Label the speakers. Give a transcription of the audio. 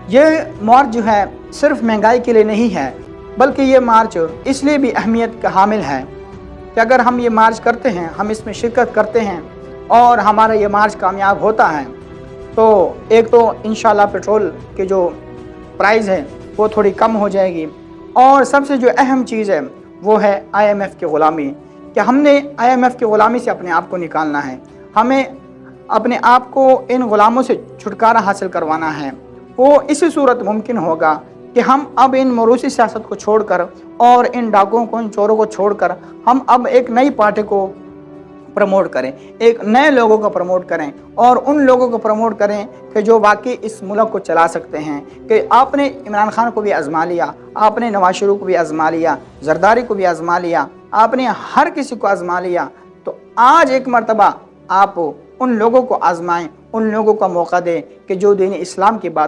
Speaker 1: یہ مارچ جو ہے صرف مہنگائی کے لیے نہیں ہے، بلکہ یہ مارچ اس لیے بھی اہمیت کا حامل ہے کہ اگر ہم یہ مارچ کرتے ہیں، ہم اس میں شرکت کرتے ہیں اور ہمارا یہ مارچ کامیاب ہوتا ہے تو ایک تو انشاءاللہ پیٹرول کے جو پرائز ہے وہ تھوڑی کم ہو جائے گی، اور سب سے جو اہم چیز ہے وہ ہے IMF کی غلامی، کہ ہم نے IMF کی غلامی سے اپنے آپ کو نکالنا ہے، ہمیں اپنے آپ کو ان غلاموں سے چھٹکارا حاصل کروانا ہے۔ وہ اسی صورت ممکن ہوگا کہ ہم اب ان موروثی سیاست کو چھوڑ کر اور ان ڈاکوؤں کو، ان چوروں کو چھوڑ کر ہم اب ایک نئی پارٹی کو پروموٹ کریں، ایک نئے لوگوں کو پروموٹ کریں، اور ان لوگوں کو پروموٹ کریں کہ جو واقعی اس ملک کو چلا سکتے ہیں۔ کہ آپ نے عمران خان کو بھی آزما لیا، آپ نے نواز شریف کو بھی آزما لیا، زرداری کو بھی آزما لیا، آپ نے ہر کسی کو آزما لیا، تو آج ایک مرتبہ آپ ان لوگوں کو آزمائیں، ان لوگوں کا موقع دیں کہ جو دین اسلام کی بات